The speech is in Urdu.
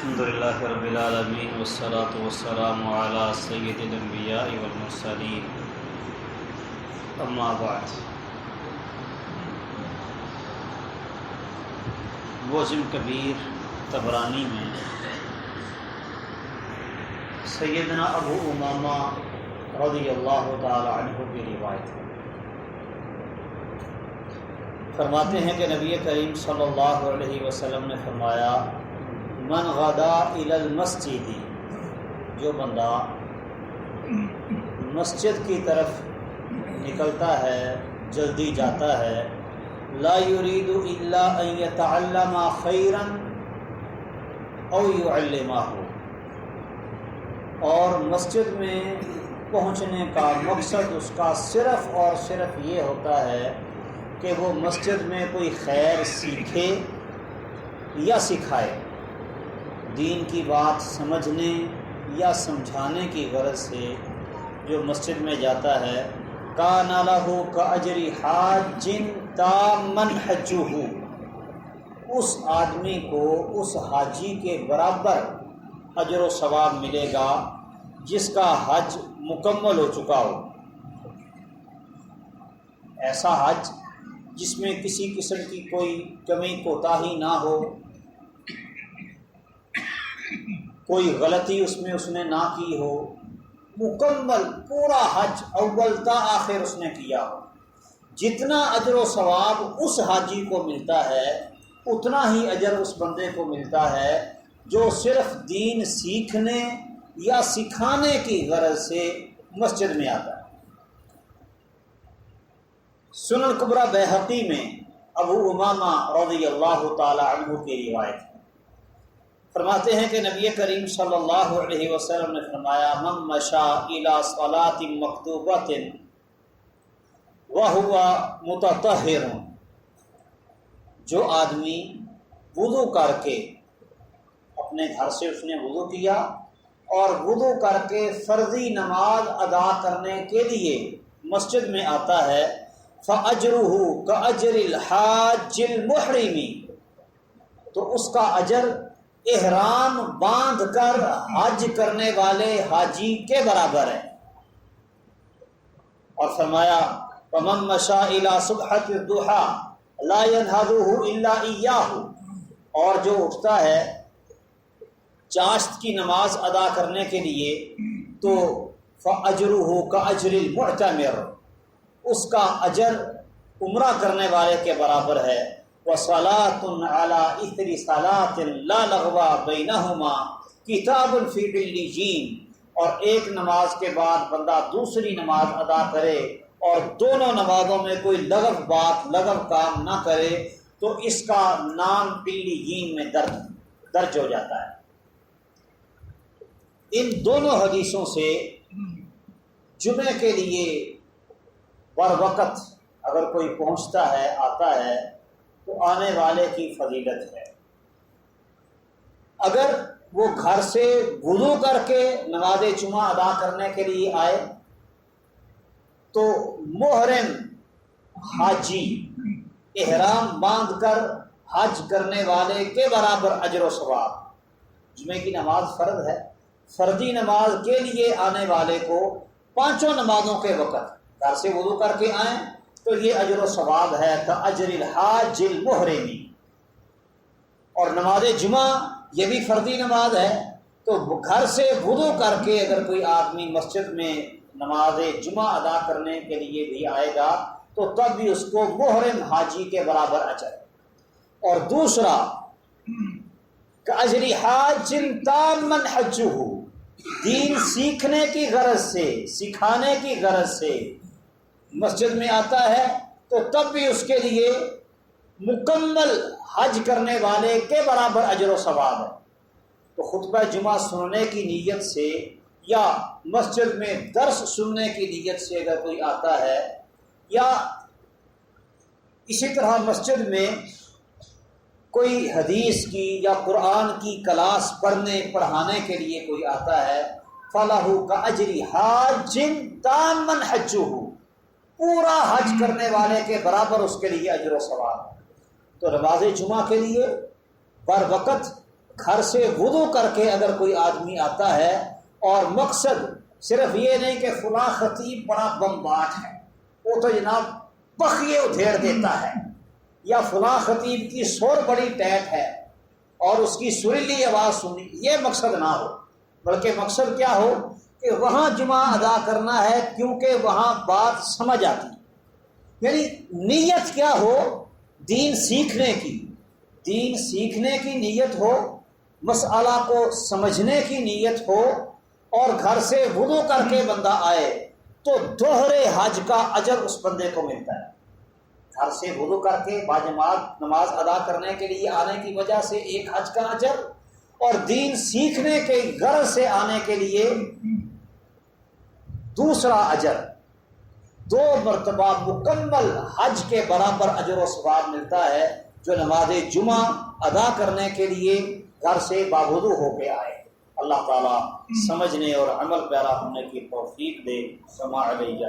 الحمد للہ رب العالمین والصلاة والسلام علی سید الانبیاء والمرسلین، اما بعد۔ معجم کبیر طبرانی میں سیدنا ابو امامہ رضی اللہ تعالی عنہ کی روایت ہے، فرماتے ہیں کہ نبی کریم صلی اللہ علیہ وسلم نے فرمایا، من غدا الی المسجد، جو بندہ مسجد کی طرف نکلتا ہے، جلدی جاتا ہے، لا یرید الا ان یتعلم خیرا او یعلمہ، اور مسجد میں پہنچنے کا مقصد اس کا صرف اور صرف یہ ہوتا ہے کہ وہ مسجد میں کوئی خیر سیکھے یا سکھائے، دین کی بات سمجھنے یا سمجھانے کی غرض سے جو مسجد میں جاتا ہے، کان لہ کاجر حاج تاما حجہ، اس آدمی کو اس حاجی کے برابر اجر و ثواب ملے گا جس کا حج مکمل ہو چکا ہو۔ ایسا حج جس میں کسی قسم کی کوئی کمی کوتاہی نہ ہو، کوئی غلطی اس نے نہ کی ہو، مکمل پورا حج اول تا آخر اس نے کیا ہو۔ جتنا اجر و ثواب اس حاجی کو ملتا ہے اتنا ہی اجر اس بندے کو ملتا ہے جو صرف دین سیکھنے یا سکھانے کی غرض سے مسجد میں آتا ہے۔ سنن کبریٰ بیہقی میں ابو امامہ رضی اللہ تعالی عنہ کی روایت ہے، فرماتے ہیں کہ نبی کریم صلی اللہ علیہ وسلم نے فرمایا، من مشى الى صلاة مکتوبۃ وہو متطہر، جو آدمی وضو کر کے، اپنے گھر سے اس نے وضو کیا اور وضو کر کے فرضی نماز ادا کرنے کے لیے مسجد میں آتا ہے، فَأَجْرُهُ كَأَجْرِ الْحَاجِّ الْمُحْرِمِ، تو اس کا اجر احرام باندھ کر حج کرنے والے حاجی کے برابر ہے۔ اور فرمایا، وَمَن مَشَىٰ إِلَىٰ صُبْحَةِ الضُّحَىٰ لَا يَنْهَضُهُ إِلَّا إِيَّاهُ، اور جو اٹھتا ہے چاشت کی نماز ادا کرنے کے لیے تو فَأَجْرُهُ كَأَجْرِ الْمُعْتَمِرِ، اس کا اجر عمرہ کرنے والے کے برابر ہے۔ وَصَلَاةٌ عَلَىٰ إِثْرِ صَلَاةٍ لَا لَغْوَ بَيْنَهُمَا كِتَابٌ فِي عِلِّيِّينَ، اور ایک نماز کے بعد بندہ دوسری نماز ادا کرے اور دونوں نمازوں میں کوئی لغو بات، لغو کام نہ کرے تو اس کا نام علیین میں درج ہو جاتا ہے۔ ان دونوں حدیثوں سے جمعے کے لیے بر وقت اگر کوئی پہنچتا ہے، آتا ہے، تو آنے والے کی فضیلت ہے۔ اگر وہ گھر سے وضو کر کے نماز جمعہ ادا کرنے کے لیے آئے تو محرم حاجی احرام باندھ کر حج کرنے والے کے برابر اجر و ثواب۔ جمعے کی نماز فرض ہے، فردی نماز کے لیے آنے والے کو پانچوں نمازوں کے وقت گھر سے وضو کر کے آئیں تو یہ اجر و ثواب ہے کاجر الحاج المحرمی۔ اور نماز جمعہ یہ بھی فردی نماز ہے، تو گھر سے وضو کر کے اگر کوئی آدمی مسجد میں نماز جمعہ ادا کرنے کے لیے بھی آئے گا تو تب بھی اس کو محرم حاجی کے برابر اجر۔ اور دوسرا، کاجر حاج تاما حجہ، دین سیکھنے کی غرض سے، سکھانے کی غرض سے مسجد میں آتا ہے تو تب بھی اس کے لیے مکمل حج کرنے والے کے برابر اجر و ثواب ہے۔ تو خطبہ جمعہ سننے کی نیت سے یا مسجد میں درس سننے کی نیت سے اگر کوئی آتا ہے، یا اسی طرح مسجد میں کوئی حدیث کی یا قرآن کی کلاس پڑھانے کے لیے کوئی آتا ہے، فَلَهُ كَأَجْرِ حَاجٍ تَامًّا حَجُّهُ، پورا حج کرنے والے کے برابر اس کے لیے اجر و ثواب۔ تو نماز جمعہ کے لیے بر وقت گھر سے وضو کر کے اگر کوئی آدمی آتا ہے اور مقصد صرف یہ نہیں کہ فلاں خطیب بڑا بمباٹ ہے، وہ تو جناب پخیے ادھیڑ دیتا ہے، یا فلاں خطیب کی سور بڑی ٹیٹ ہے اور اس کی سریلی آواز سنی، یہ مقصد نہ ہو، بلکہ مقصد کیا ہو کہ وہاں جمعہ ادا کرنا ہے کیونکہ وہاں بات سمجھ آتی، یعنی نیت کیا ہو، دین سیکھنے کی، دین سیکھنے کی نیت ہو، مسئلہ کو سمجھنے کی نیت ہو، اور گھر سے وضو کر کے بندہ آئے تو دوہرے حج کا اجر اس بندے کو ملتا ہے۔ گھر سے وضو کر کے باجماعت نماز ادا کرنے کے لیے آنے کی وجہ سے ایک حج کا اجر، اور دین سیکھنے کے غرض سے آنے کے لیے دوسرا اجر، 2 مرتبہ مکمل حج کے برابر اجر و ثواب ملتا ہے جو نماز جمعہ ادا کرنے کے لیے گھر سے باوضو ہو کے آئے۔ اللہ تعالیٰ سمجھنے اور عمل پیرا ہونے کی توفیق دے۔ سماع علیہ